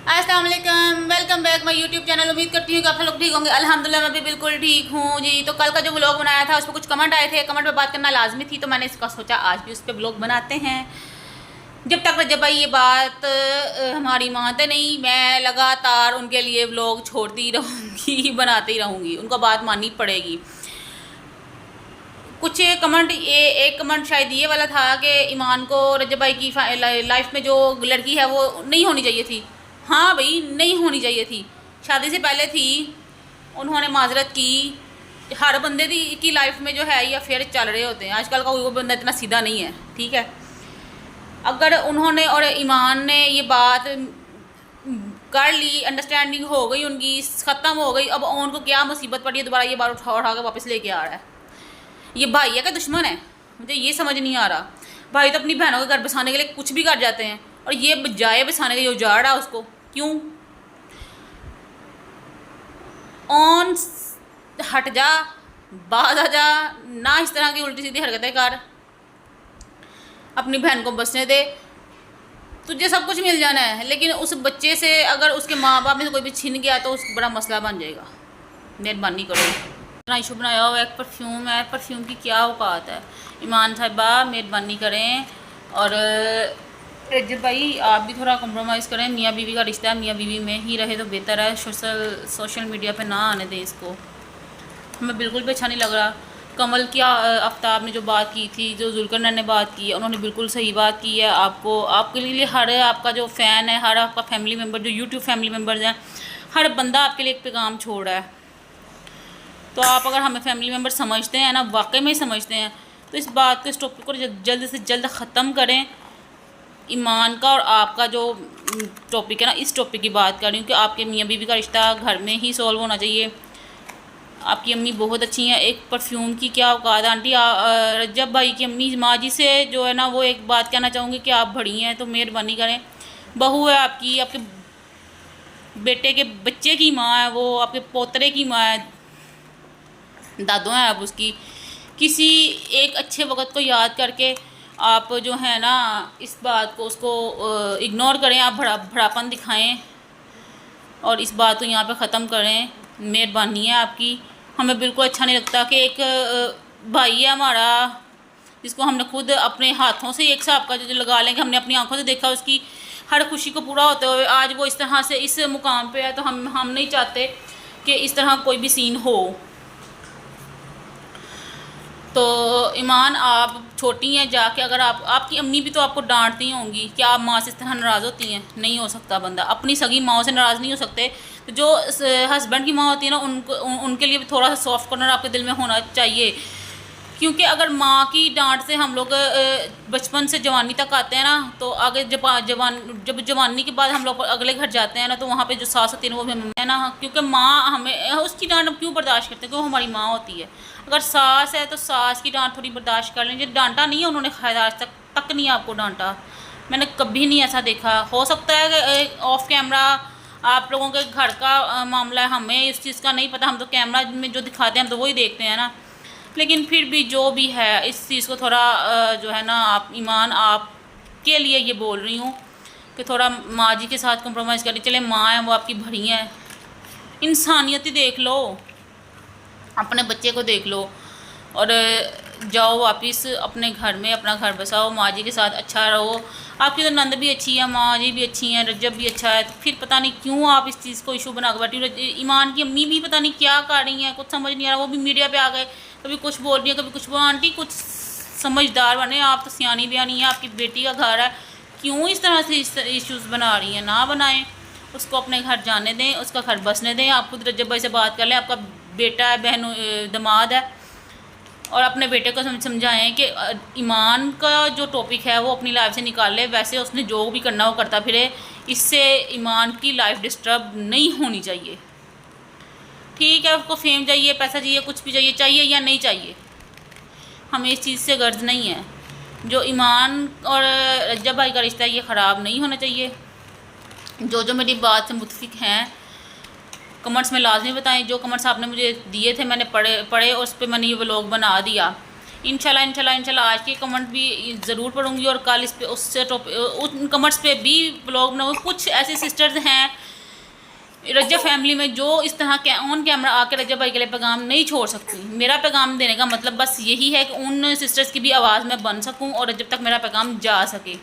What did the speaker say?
अस्सलाम वालेकुम, welcome back my YouTube channel. उम्मीद करती हूँ कि आप लोग ठीक होंगे। अल्हम्दुलिल्लाह मैं भी बिल्कुल ठीक हूँ जी। तो कल का जो व्लॉग बनाया था उस पर कुछ कमेंट आए थे, कमेंट पे बात करना लाजमी थी, तो मैंने इसका सोचा आज भी उस पर व्लॉग बनाते हैं। जब तक रजब भाई ये बात हमारी मानते नहीं, मैं लगातार उनके लिए व्लॉग छोड़ती रहूँगी बनाती रहूँगी, उनको बात माननी पड़ेगी। कुछ कमेंट, ये एक कमेंट शायद ये वाला था कि ईमान को रजब भाई की लाइफ में जो लड़की है वो नहीं होनी चाहिए थी। हाँ भाई, नहीं होनी चाहिए थी, शादी से पहले थी, उन्होंने माजरत की। हर बंदे की लाइफ में जो है ये अफेयर चल रहे होते हैं, आजकल का कोई बंदा इतना सीधा नहीं है, ठीक है। अगर उन्होंने और ईमान ने ये बात कर ली, अंडरस्टैंडिंग हो गई उनकी, ख़त्म हो गई, अब उनको क्या मुसीबत पड़ी है दोबारा ये बात उठा उठा के वापस लेके आ रहा है। ये भाई है क्या दुश्मन है? मुझे ये समझ नहीं आ रहा। भाई तो अपनी बहनों के घर बसाने के लिए कुछ भी कर जाते हैं, और ये बजाय बसाने के लिए उजाड़ रहा उसको क्यों? ऑन हट जा, बाज आ जा, ना इस तरह की उल्टी सीधी हरकतें कर, अपनी बहन को बसने दे। तुझे सब कुछ मिल जाना है, लेकिन उस बच्चे से अगर उसके माँ बाप में से कोई भी छिन गया तो उस बड़ा मसला बन जाएगा। मेहरबानी करो। इतना इशू बनाया हुआ एक परफ्यूम है, परफ्यूम की क्या औकात है? ईमान साहिबा मेहरबानी करें, और रजब भाई आप भी थोड़ा कॉम्प्रोमाइज़ करें। मियाँ बीवी का रिश्ता है, मियाँ बीवी में ही रहे तो बेहतर है। सोशल मीडिया पे ना आने दें इसको, हमें बिल्कुल भी अच्छा नहीं लग रहा। कमल की आफ्ताब ने जो बात की थी, जो जुल्करनैन ने बात की है, उन्होंने बिल्कुल सही बात की है। आपको, आपके लिए हर आपका जो फ़ैन है, हर आपका फैमिली मेम्बर, जो यूट्यूब फैमिली मेम्बर्स हैं, हर बंदा आपके लिए एक पैगाम छोड़ रहा है। तो आप अगर हमें फैमिली मेम्बर समझते हैं ना, वाकई में समझते हैं, तो इस बात को, इस टॉपिक को जल्द से जल्द ख़त्म करें। ईमान का और आपका जो टॉपिक है ना, इस टॉपिक की बात कर रही हूँ कि आपके मियाँ बीवी का रिश्ता घर में ही सॉल्व होना चाहिए। आपकी अम्मी बहुत अच्छी हैं, एक परफ्यूम की क्या औकात है आंटी। रजब भाई की अम्मी माँ जी से जो है ना, वो एक बात कहना चाहूँगी कि आप बड़ी हैं तो मेहरबानी करें। बहू है आपकी, आपके बेटे के बच्चे की माँ है वो, आपके पोतरे की माँ है, दादो हैं आप उसकी। किसी एक अच्छे वक्त को याद करके आप जो है ना, इस बात को, उसको इग्नोर करें, आप भड़ापन दिखाएं और इस बात को यहाँ पे ख़त्म करें। मेहरबानी है आपकी। हमें बिल्कुल अच्छा नहीं लगता कि एक भाई है हमारा, जिसको हमने खुद अपने हाथों से एक हिसाब का जो लगा लेंगे, हमने अपनी आंखों से देखा उसकी हर खुशी को पूरा होते हुए, आज वो इस तरह से इस मुकाम पे है। तो हम नहीं चाहते कि इस तरह कोई भी सीन हो। तो ईमान आप छोटी हैं, जाके अगर आपकी अम्मी भी तो आपको डांटती होंगी, क्या आप माँ से इस तरह नाराज़ होती हैं? नहीं हो सकता बंदा, अपनी सगी माँ से नाराज़ नहीं हो सकते। तो जो हस्बैंड की माँ होती है ना, उनके लिए भी थोड़ा सा सॉफ्ट कॉर्नर आपके दिल में होना चाहिए। क्योंकि अगर माँ की डांट से हम लोग बचपन से जवानी तक आते हैं ना, तो आगे जब जवानी के बाद हम लोग अगले घर जाते हैं ना, तो वहाँ पे जो सास होती है ना, वो भी हमें है ना, क्योंकि माँ हमें, उसकी डांट हम क्यों बर्दाश्त करते हैं? क्योंकि वो हमारी माँ होती है। अगर सास है तो सास की डांट थोड़ी बर्दाश्त कर लेंगे। डांटा नहीं है उन्होंने, खैर आज तक नहीं आपको डांटा, मैंने कभी नहीं ऐसा देखा। हो सकता है कि ऑफ कैमरा आप लोगों के घर का मामला है, हमें इस चीज़ का नहीं पता, हम तो कैमरा में जो दिखाते हैं हम तो वही देखते हैं ना। लेकिन फिर भी जो भी है, इस चीज़ को थोड़ा जो है ना, आप ईमान, आपके लिए ये बोल रही हूँ कि थोड़ा माँ जी के साथ कॉम्प्रोमाइज़ करिए। चले माँ हैं, वो आपकी भरी हैं, इंसानियत ही देख लो, अपने बच्चे को देख लो और जाओ वापस अपने घर में, अपना घर बसाओ, माँ जी के साथ अच्छा रहो। आपकी तो नंद भी अच्छी है, माँ जी भी अच्छी हैं, रजब भी अच्छा है, तो फिर पता नहीं क्यों आप इस चीज़ को इशू बना के बैठी। ईमान की अम्मी भी पता नहीं क्या कर रही हैं, कुछ समझ नहीं आ रहा। वो भी मीडिया पे आ गए, कभी कुछ बोल रही है, कभी कुछ बोल। आंटी कुछ समझदार बने, आप तो सियानी बयानी है, आपकी बेटी का घर है, क्यों इस तरह से इश्यूज़ बना रही हैं? ना बनाएं, उसको अपने घर जाने दें, उसका घर बसने दें। आप खुद रजब भाई से बात कर लें, आपका बेटा है, बहन, दामाद है, और अपने बेटे को समझाएं कि ईमान का जो टॉपिक है वो अपनी लाइफ से निकाल ले। वैसे उसने जो भी करना वो करता फिरे, इससे ईमान की लाइफ डिस्टर्ब नहीं होनी चाहिए। ठीक है, उसको फेम चाहिए, पैसा चाहिए, कुछ भी चाहिए, चाहिए या नहीं चाहिए, हमें इस चीज़ से गर्ज नहीं है। जो ईमान और रजब भाई का रिश्ता है ये ख़राब नहीं होना चाहिए। जो मेरी बात से मुतफिक हैं कमेंट्स में लाजमी बताएं। जो कमेंट्स आपने मुझे दिए थे मैंने पढ़े और उस पर मैंने ये व्लॉग बना दिया। इंशाल्लाह आज के कमेंट भी ज़रूर पढ़ूंगी और कल इस पे उससे उन कमेंट्स पे भी ब्लॉग बनाऊँगी। कुछ ऐसे सिस्टर्स हैं रजब फैमिली में जो इस तरह ऑन कैमरा आके रजब भाई के लिए पैगाम नहीं छोड़ सकती। मेरा पैगाम देने का मतलब बस यही है कि उन सिस्टर्स की भी आवाज़ में बन सकूं और रजब तक मेरा पैगाम जा सके।